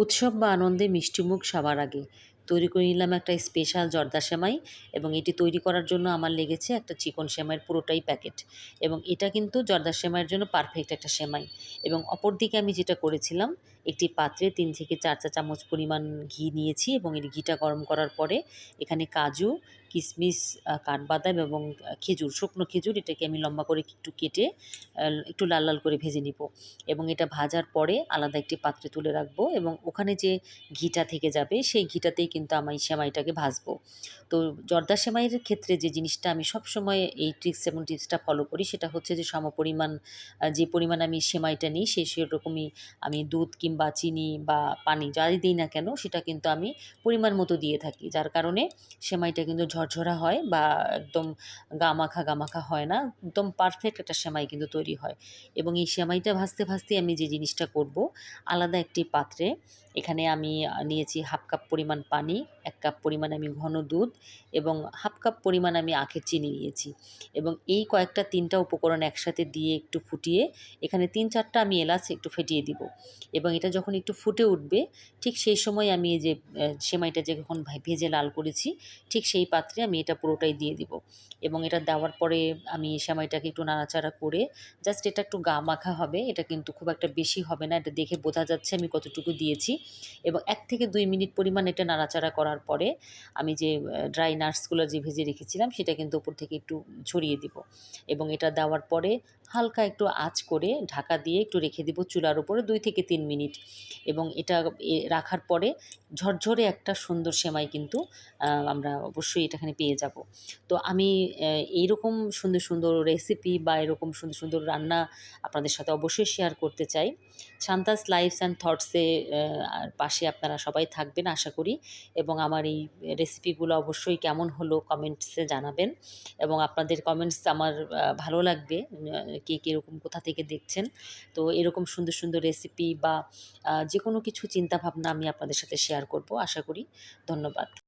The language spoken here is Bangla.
উৎসব বা আনন্দে মিষ্টিমুখ সবার আগে। তৈরি করে নিলাম একটা স্পেশাল জর্দা সেমাই এবং এটি তৈরি করার জন্য আমার লেগেছে একটা চিকন সেমাইয়ের পুরোটাই প্যাকেট এবং এটা কিন্তু জর্দা সেমাইয়ের জন্য পারফেক্ট একটা সেমাই। এবং অপরদিকে আমি যেটা করেছিলাম, একটি পাত্রে ৩ থেকে ৪ চা চামচ পরিমাণ ঘি নিয়েছি এবং এই ঘিটা গরম করার পরে এখানে কাজু, কিশমিশ, কাঠবাদাম এবং খেজুর, শুকনো খেজুর এটাকে আমি লম্বা করে একটু কেটে একটু লাল, লাল করে ভেজে নিব এবং এটা ভাজার পরে আলাদা একটি পাত্রে তুলে রাখবো এবং ওখানে যে ঘিটা থেকে যাবে সেই ঘিটাতেই কিন্তু আমি সেমাইটাকে ভাজবো। তো জর্দা সেমাইয়ের ক্ষেত্রে যে জিনিসটা আমি সবসময় এই ট্রিক্স এবং টিপসটা ফলো করি সেটা হচ্ছে যে সমপরিমাণ যে পরিমাণ আমি সেমাইটা নিই সেরকমই আমি দুধ কিংবা চিনি বা পানি যাই দিই না কেন সেটা কিন্তু আমি পরিমাণ মতো দিয়ে থাকি। যার কারণে সেমাইটা কিন্তু ঝরঝরা হয় বা একদম গামাখা, গামাখা হয় না। একদম পারফেক্ট একটা সেমাই কিন্তু তৈরি হয়। এবং এই সেমাইটা ভাজতে, ভাজতেই আমি যে জিনিসটা করব, আলাদা একটি পাত্রে এখানে আমি নিয়েছি 1/2 কাপ পরিমাণ পানি, 1 কাপ পরিমাণ আমি ঘন দুধ এবং 1/2 কাপ পরিমাণ আমি আখের চিনি নিয়েছি। এবং এই কয়েকটা ৩ টা উপকরণ একসাথে দিয়ে একটু ফুটিয়ে এখানে ৩-৪ টা আমি এলাচ একটু ফেটিয়ে দিব। এবং এটা যখন একটু ফুটে উঠবে, ঠিক সেই সময় আমি এই যে সেমাইটা যখন ভেজে লাল করেছি, ঠিক সেই পাত্রে আমি এটা পুরোটাই দিয়ে দিব। এবং এটা দেওয়ার পরে আমি সেমাইটাকে একটু নাড়াচাড়া করে জাস্ট এটা একটু গা মাখা হবে। এটা কিন্তু খুব একটা বেশি হবে না। এটা দেখে বোঝা যাচ্ছে আমি কতটুকু দিয়েছি। এবং ১ থেকে ২ মিনিট পরিমাণ এটা নাড়াচাড়া করার পরে আমি যে ড্রাই নাটসগুলো যে ভেজে রেখেছিলাম সেটা কিন্তু উপর থেকে একটু ছড়িয়ে দিব। এবং এটা দেওয়ার পরে হালকা একটু আঁচ করে ঢাকা দিয়ে একটু রেখে দিব চুলার উপরে ২ থেকে ৩ মিনিট। এবং এটা রাখার পরে ঝরঝরে একটা সুন্দর সেমাই কিন্তু আমরা অবশ্যই এখানে পেয়ে যাব। তো আমি এইরকম সুন্দর, সুন্দর রেসিপি বা এরকম সুন্দর, সুন্দর রান্না আপনাদের সাথে অবশ্যই শেয়ার করতে চাই। শান্তাস লাইফস অ্যান্ড থটসে আর পাশে আপনারা সবাই থাকবেন আশা করি এবং আমার এই রেসিপিগুলো অবশ্যই কেমন হলো কমেন্টসে জানাবেন এবং আপনাদের কমেন্টস আমার ভালো লাগবে। কে কীরকম কোথা থেকে দেখছেন। তো এরকম সুন্দর, সুন্দর রেসিপি বা যেকোনো কিছু চিন্তাভাবনা আমি আপনাদের সাথে শেয়ার করব আশা করি। ধন্যবাদ।